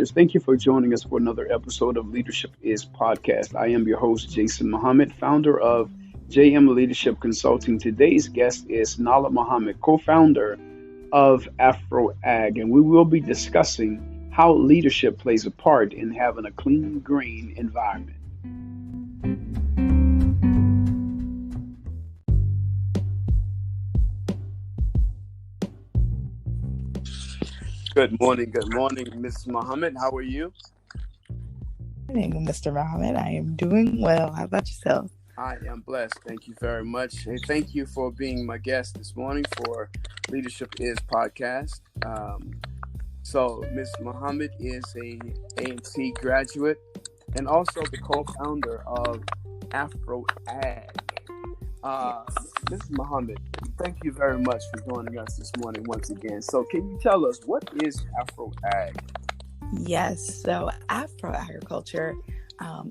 listeners. Thank you for joining us for another episode of Leadership is Podcast. I am your host, Jason Muhammad, founder of JM Leadership Consulting. Today's guest is Nallah Muhammad, co-founder of Afro-Ag, and we will be discussing how leadership plays a part in having a clean, green environment. Good morning, Ms. Muhammad. How are you? Good morning, Mr. Muhammad. I am doing well. How about yourself? I am blessed. Thank you very much. And thank you for being my guest this morning for Leadership is Podcast. So Ms. Muhammad is a A&T graduate and also the co-founder of Afro-Ag. Ms. Muhammad, thank you very much for joining us this morning once again. So can you tell us, what is Afro-Ag? Yes, so Afro-Agriculture,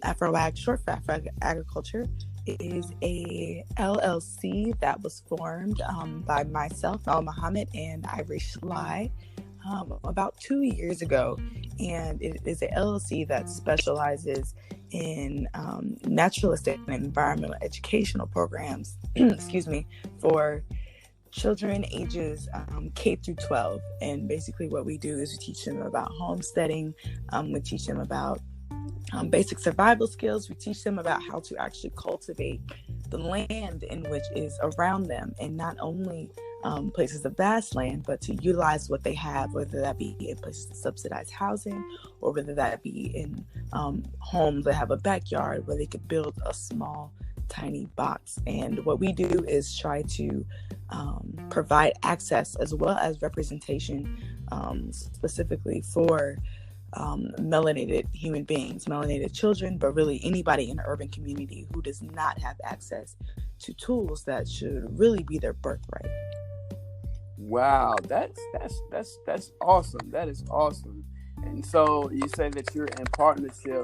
Afro-Ag, short for Afro-Agriculture, is a LLC that was formed by myself, Nallah Muhammad, and Ivory Schley about 2 years ago. And it is a LLC that specializes in naturalistic and environmental educational programs, for children ages K through 12. And basically what we do is we teach them about homesteading. We teach them about basic survival skills. We teach them about how to actually cultivate the land in which is around them, and not only places of vast land, but to utilize what they have, whether that be in places of subsidized housing, or whether that be in homes that have a backyard where they could build a small, tiny box. And what we do is try to provide access as well as representation, specifically for melanated human beings, melanated children, but really anybody in the urban community who does not have access to tools that should really be their birthright. Wow, that's awesome. That is awesome. And so you say that you're in partnership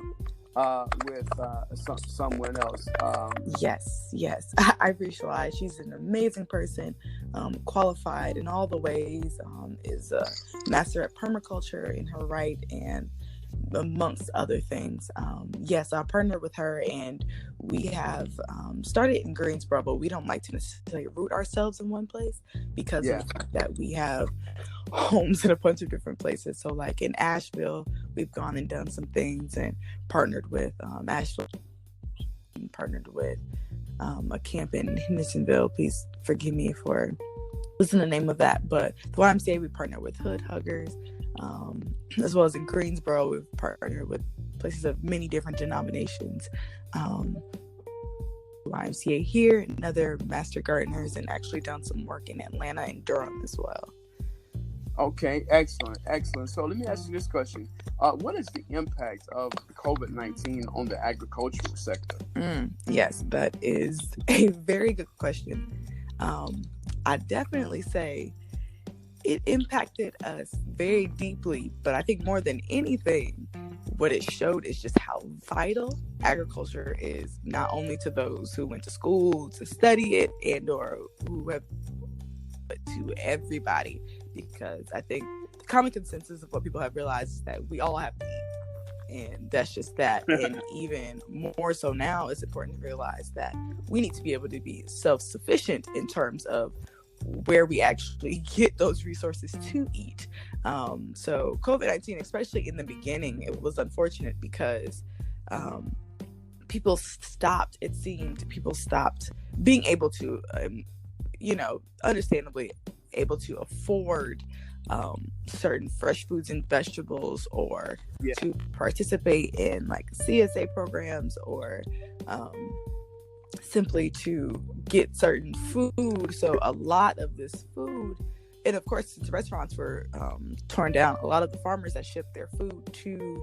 with someone else. Yes. Ivory Schley, she's an amazing person, qualified in all the ways, is a master at permaculture in her right, and amongst other things. Yes, I partnered with her, and we have started in Greensboro, but we don't like to necessarily root ourselves in one place because of the fact that we have homes in a bunch of different places. So like in Asheville, we've gone and done some things and partnered with Asheville, partnered with a camp in Hendersonville. Please forgive me for losing the name of that, but the YMCA, we partnered with Hood Huggers, as well as in Greensboro, we've partnered with places of many different denominations. YMCA here, and other master gardeners, and actually done some work in Atlanta and Durham as well. Okay, excellent. So let me ask you this question. What is the impact of COVID-19 on the agricultural sector? Yes, that is a very good question. I definitely say it impacted us very deeply, but I think more than anything, what it showed is just how vital agriculture is, not only to those who went to school to study it and or who have, but to everybody. Because I think the common consensus of what people have realized is that we all have to eat, and that's just that. And even more so now, it's important to realize that we need to be able to be self-sufficient in terms of where we actually get those resources to eat. So COVID-19, especially in the beginning, it was unfortunate because people stopped being able to, understandably able to afford certain fresh foods and vegetables, or to participate in like CSA programs, or simply to get certain food. So a lot of this food, and of course, since restaurants were torn down, a lot of the farmers that shipped their food to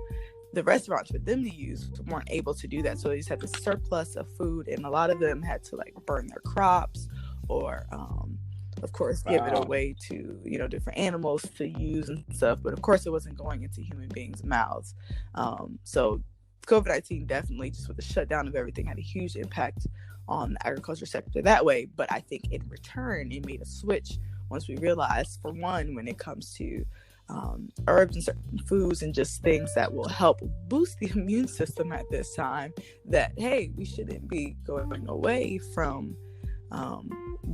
the restaurants for them to use weren't able to do that. So they just had this surplus of food, and a lot of them had to like burn their crops, or of course give it away to different animals to use and stuff. But of course it wasn't going into human beings' mouths. So COVID-19 definitely, just with the shutdown of everything, had a huge impact on the agriculture sector that way. But I think in return, it made a switch once we realized, for one, when it comes to herbs and certain foods and just things that will help boost the immune system at this time, that, hey, we shouldn't be going away from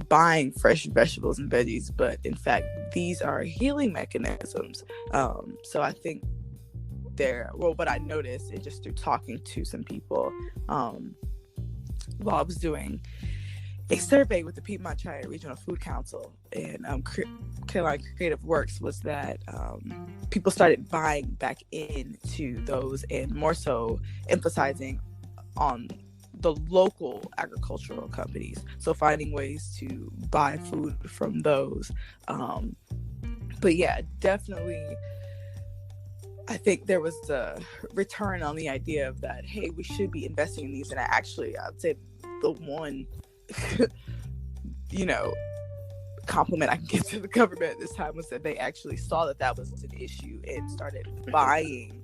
buying fresh vegetables and veggies, but in fact, these are healing mechanisms. So I think what I noticed is just through talking to some people while I was doing a survey with the Piedmont Triad Regional Food Council and Carolina Creative Works, was that people started buying back into those and more so emphasizing on the local agricultural companies. So finding ways to buy food from those. But yeah, definitely, I think there was a return on the idea of that, hey, we should be investing in these. And I'd say the one, compliment I can give to the government at this time was that they actually saw that was an issue and started buying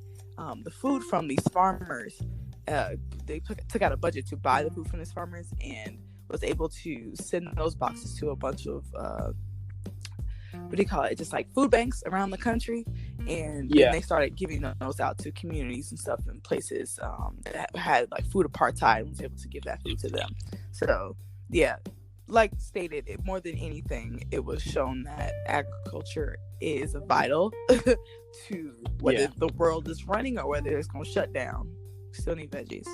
the food from these farmers. They took out a budget to buy the food from these farmers and was able to send those boxes to a bunch of just like food banks around the country, and then they started giving those out to communities and stuff in places that had like food apartheid, and was able to give that food to them. So yeah, like stated, more than anything, it was shown that agriculture is vital to whether the world is running or whether it's going to shut down. Still need veggies.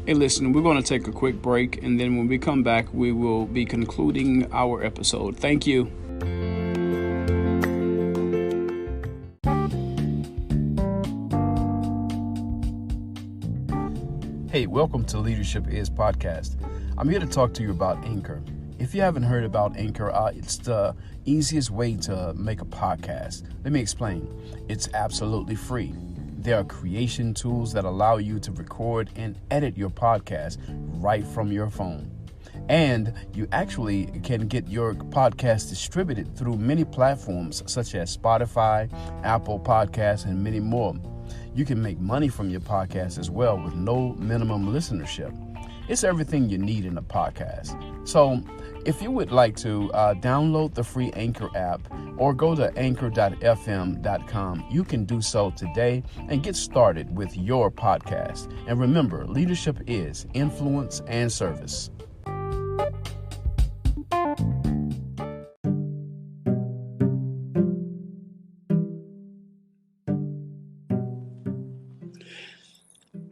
Hey, listen, we're going to take a quick break, and then when we come back, we will be concluding our episode. Thank you. Hey, welcome to Leadership Is Podcast. I'm here to talk to you about Anchor. If you haven't heard about Anchor, it's the easiest way to make a podcast. Let me explain. It's absolutely free. There are creation tools that allow you to record and edit your podcast right from your phone. And you actually can get your podcast distributed through many platforms such as Spotify, Apple Podcasts, and many more. You can make money from your podcast as well with no minimum listenership. It's everything you need in a podcast. So if you would like to download the free Anchor app or go to anchor.fm.com, you can do so today and get started with your podcast. And remember, leadership is influence and service.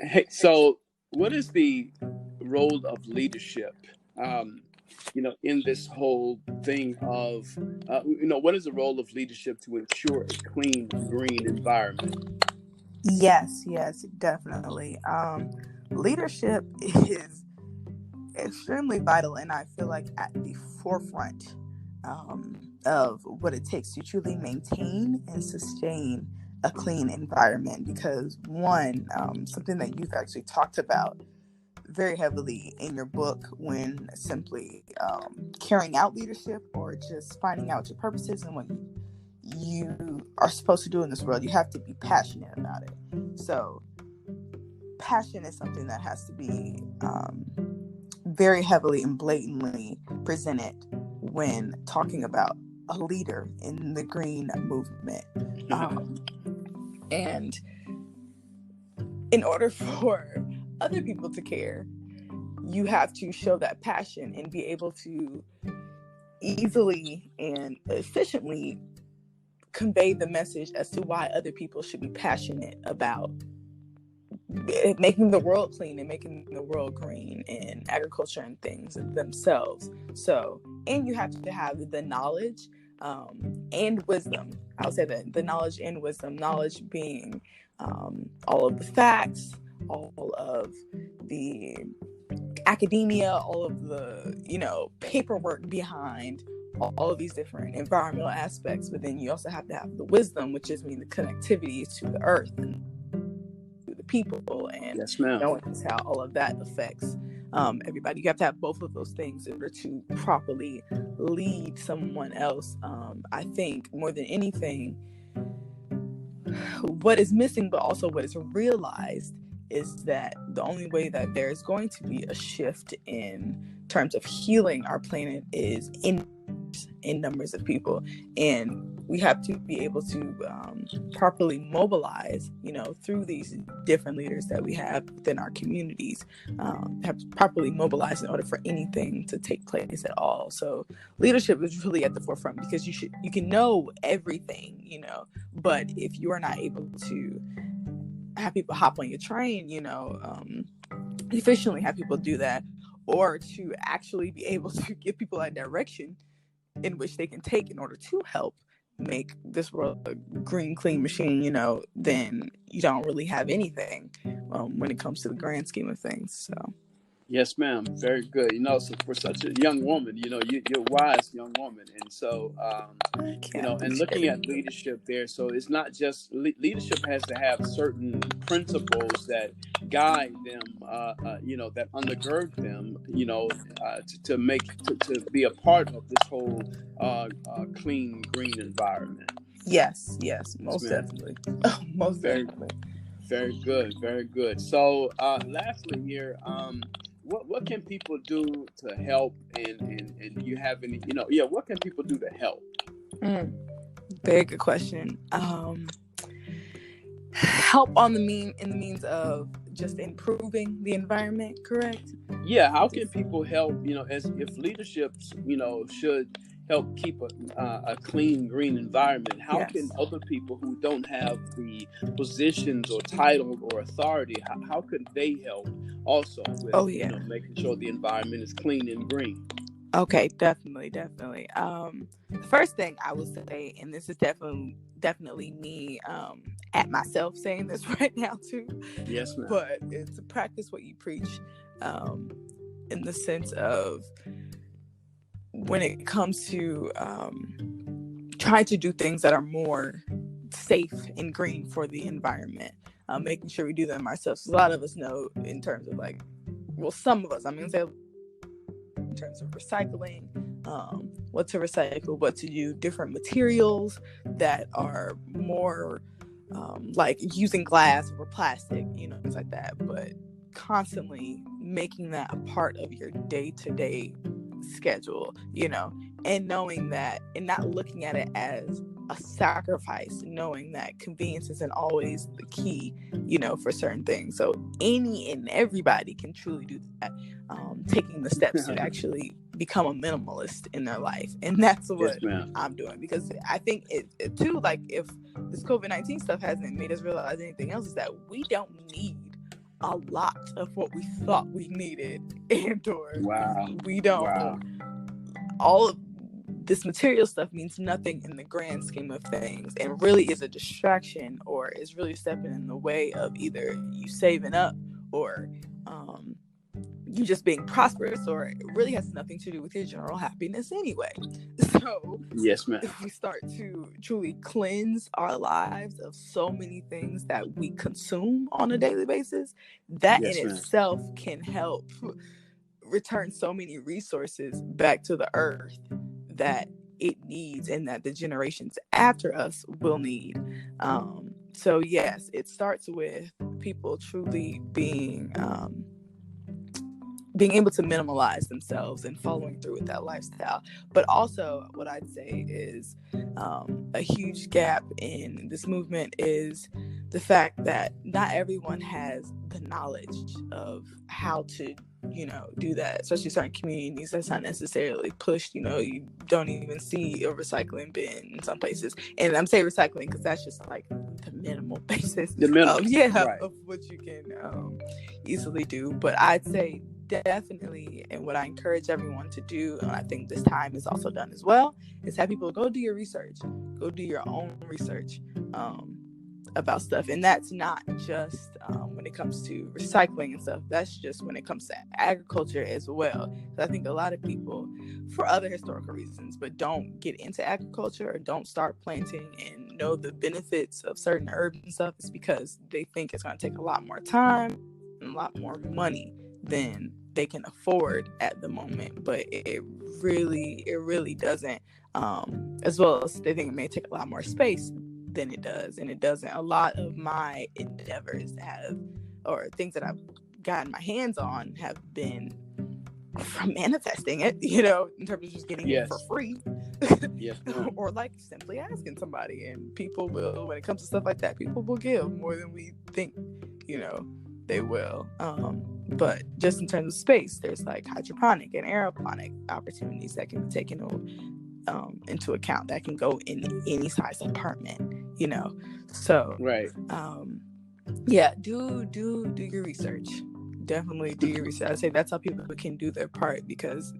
Hey, so what is the role of leadership, in this whole thing of, what is the role of leadership to ensure a clean, green environment? Yes, definitely. Leadership is extremely vital, and I feel like at the forefront of what it takes to truly maintain and sustain a clean environment. Because one, something that you've actually talked about very heavily in your book, when simply carrying out leadership or just finding out your purposes and what you are supposed to do in this world, you have to be passionate about it. So passion is something that has to be very heavily and blatantly presented when talking about a leader in the green movement. And in order for other people to care, you have to show that passion and be able to easily and efficiently convey the message as to why other people should be passionate about making the world clean and making the world green and agriculture and things themselves. So, and you have to have the knowledge and wisdom. I'll say that the knowledge and wisdom, knowledge being all of the facts, all of the academia, all of the, paperwork behind all of these different environmental aspects. But then you also have to have the wisdom, which is the connectivity to the earth and to the people, and knowing how all of that affects everybody. You have to have both of those things in order to properly lead someone else. I think more than anything, what is missing, but also what is realized, is that the only way that there's going to be a shift in terms of healing our planet is in numbers of people, and we have to be able to properly mobilize, through these different leaders that we have within our communities, have to properly mobilize in order for anything to take place at all. So leadership is really at the forefront, because you can know everything, but if you are not able to have people hop on your train, efficiently have people do that, or to actually be able to give people a direction in which they can take in order to help make this world a green, clean machine, then you don't really have anything when it comes to the grand scheme of things. So. Yes, ma'am. Very good. So for such a young woman, you're a wise young woman. And so, and looking at leadership there, so it's not just leadership has to have certain principles that guide them, that undergird them, to be a part of this whole clean, green environment. Yes, most definitely. Most definitely. Very good, very good. So, lastly here, what can people do to help, and do you have any, what can people do to help? Very good question. Help in the means of just improving the environment, correct? Yeah, how can people help, as if leadership, should help keep a clean, green environment? How can other people who don't have the positions or title or authority, how could they help also with making sure the environment is clean and green? Okay, definitely. The first thing I would say, and this is definitely me at myself saying this right now too. Yes, ma'am. But it's to practice what you preach, in the sense of when it comes to trying to do things that are more safe and green for the environment, making sure we do them ourselves. A lot of us know in terms of some of us, I'm going to say in terms of recycling, what to recycle, what to do, different materials that are more like using glass or plastic, things like that, but constantly making that a part of your day-to-day schedule, and knowing that, and not looking at it as a sacrifice, knowing that convenience isn't always the key, for certain things. So any and everybody can truly do that, taking the steps to actually become a minimalist in their life. And that's what I'm doing, because I think it too, like, if this COVID-19 stuff hasn't made us realize anything else, is that we don't need a lot of what we thought we needed, and or we don't. All of this material stuff means nothing in the grand scheme of things, and really is a distraction, or is really stepping in the way of either you saving up, or you just being prosperous, or it really has nothing to do with your general happiness anyway. So yes, ma'am. If we start to truly cleanse our lives of so many things that we consume on a daily basis, that in itself can help return so many resources back to the earth that it needs, and that the generations after us will need. So yes, it starts with people truly being able to minimalize themselves and following through with that lifestyle. But also, what I'd say is a huge gap in this movement is the fact that not everyone has the knowledge of how to do that, especially certain communities. That's not necessarily pushed. You don't even see a recycling bin in some places, and I'm saying recycling because that's just like the minimal basis of what you can easily do. But I'd say definitely, and what I encourage everyone to do, and I think this time is also done as well, is have people go do your research, go do your own research about stuff. And that's not just when it comes to recycling and stuff, that's just when it comes to agriculture as well. So I think a lot of people, for other historical reasons, but don't get into agriculture or don't start planting and know the benefits of certain herbs and stuff, is because they think it's going to take a lot more time and a lot more money than they can afford at the moment. But it really doesn't, as well as they think it may take a lot more space than it does, and it doesn't. A lot of my endeavors have or things that I've gotten my hands on have been from manifesting it, you know, in terms of just getting it for free. Yes. Or like simply asking somebody, and people will, when it comes to stuff like that, people will give more than we think, you know, they will. But just in terms of space, there's like hydroponic and aeroponic opportunities that can be taken into account, that can go in any size apartment, you know. So right. Yeah, do your research. Definitely do your research. I say that's how people can do their part, because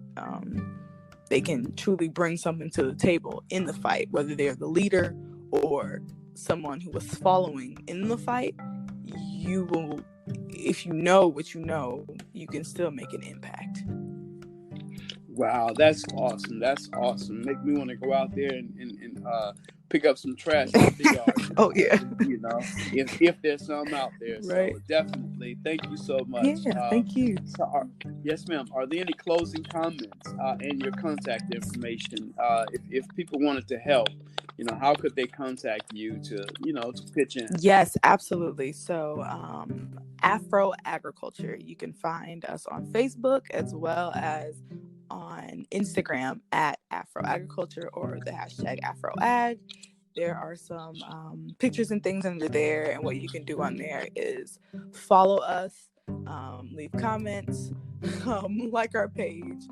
they can truly bring something to the table in the fight, whether they're the leader or someone who was following in the fight. You will, if you know what you know, you can still make an impact. Wow, that's awesome. That's awesome. Make me want to go out there and pick up some trash out the yard. Oh yeah. You know, if there's some out there. Right. So definitely, thank you so much. Yeah, thank you. So yes, ma'am. Are there any closing comments and your contact information? If people wanted to help, you know, how could they contact you to, you know, to pitch in? Yes, absolutely. So Afro-Agriculture, you can find us on Facebook as well as on Instagram at Afro-Agriculture or the hashtag Afro-Ag. There are some pictures and things under there, and what you can do on there is follow us, leave comments, like our page,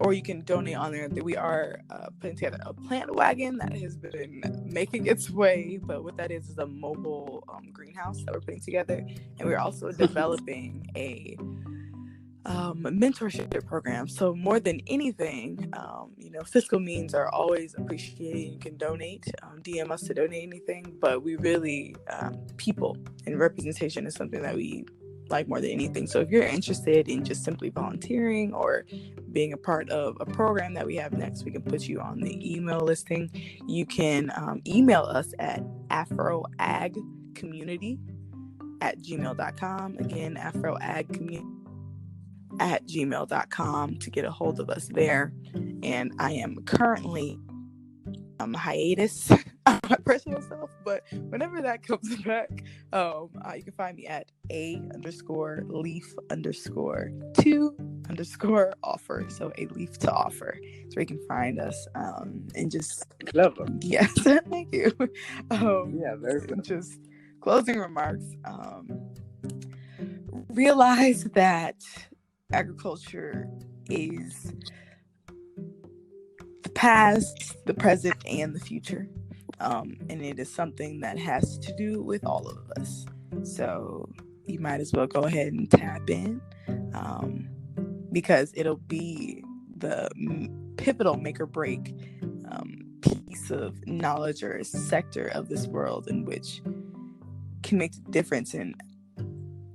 or you can donate on there. We are putting together a plant wagon that has been making its way, but what that is a mobile greenhouse that we're putting together, and we're also developing a mentorship program. So more than anything, you know, fiscal means are always appreciated. You can donate, DM us to donate anything, but we really, people and representation is something that we like more than anything. So if you're interested in just simply volunteering or being a part of a program that we have next, we can put you on the email listing. You can email us at afroagcommunity@gmail.com. Again, afroagcommunity@gmail.com to get a hold of us there. And I am currently hiatus on my personal self, but whenever that comes back, you can find me at a_leaf_2_offer. So a leaf to offer. So you can find us and just Clever. Yes, thank you. Yeah, very good. Just closing remarks. Realize that agriculture is the past, the present, and the future. And it is something that has to do with all of us. So you might as well go ahead and tap in, because it'll be the pivotal make or break piece of knowledge or sector of this world in which can make the difference in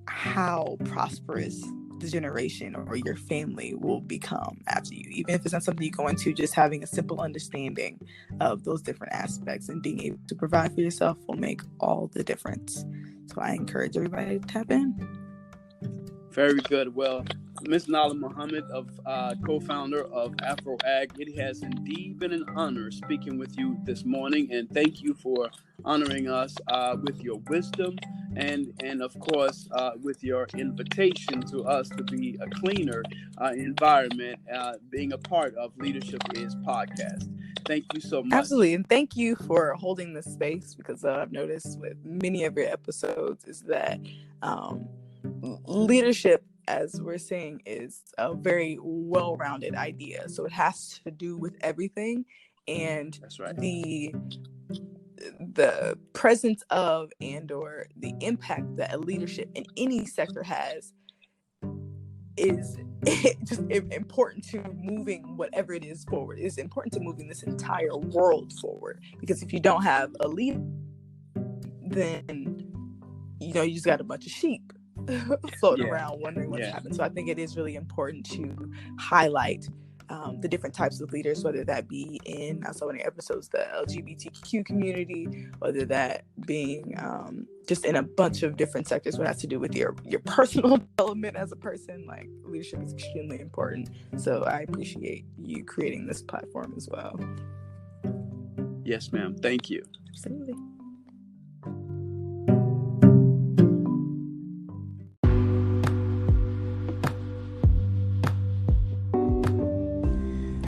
how prosperous the generation or your family will become after you. Even if it's not something you go into, just having a simple understanding of those different aspects and being able to provide for yourself will make all the difference. So I encourage everybody to tap in. Very good. Well, Ms. Nallah Muhammad, co-founder of Afro-Ag, it has indeed been an honor speaking with you this morning, and thank you for honoring us with your wisdom and of course with your invitation to us to be a cleaner environment, being a part of Leadership Is podcast. Thank you so much. Absolutely, and thank you for holding this space, because I've noticed with many of your episodes is that leadership, as we're saying, is a very well-rounded idea. So it has to do with everything, and that's right. The presence of and or the impact that a leadership in any sector has is just important to moving whatever it is forward. It's important to moving this entire world forward, because if you don't have a leader, then you just got a bunch of sheep floating around wondering what's happened. So I think it is really important to highlight the different types of leaders, whether that be in, I saw in the episodes, the LGBTQ community, whether that being just in a bunch of different sectors, what has to do with your personal development as a person. Like, leadership is extremely important. So I appreciate you creating this platform as well. Yes, ma'am. Thank you. Absolutely.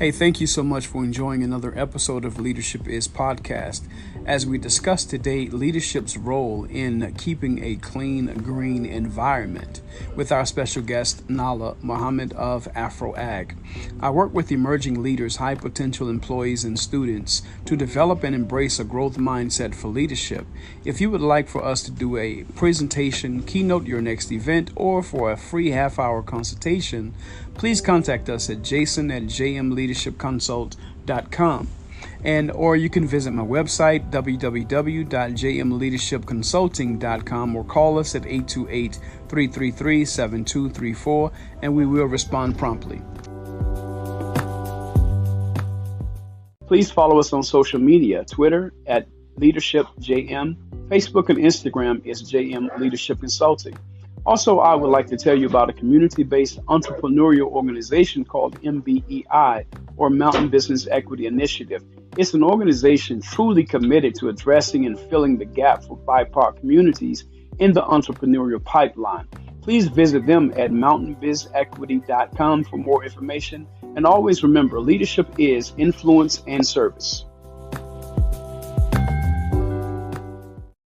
Hey, thank you so much for enjoying another episode of Leadership Is Podcast. As we discuss today, leadership's role in keeping a clean, green environment with our special guest, Nallah Muhammad of Afro-Ag. I work with emerging leaders, high potential employees, and students to develop and embrace a growth mindset for leadership. If you would like for us to do a presentation, keynote your next event, or for a free half-hour consultation, please contact us at jason@jmleadershipconsult.com. Or you can visit my website, www.jmleadershipconsulting.com, or call us at 828-333-7234, and we will respond promptly. Please follow us on social media, Twitter at LeadershipJM, Facebook and Instagram is JM Leadership Consulting. Also, I would like to tell you about a community-based entrepreneurial organization called MBEI, or Mountain Business Equity Initiative. It's an organization truly committed to addressing and filling the gap for BIPOC communities in the entrepreneurial pipeline. Please visit them at mountainbizequity.com for more information. And always remember, leadership is influence and service.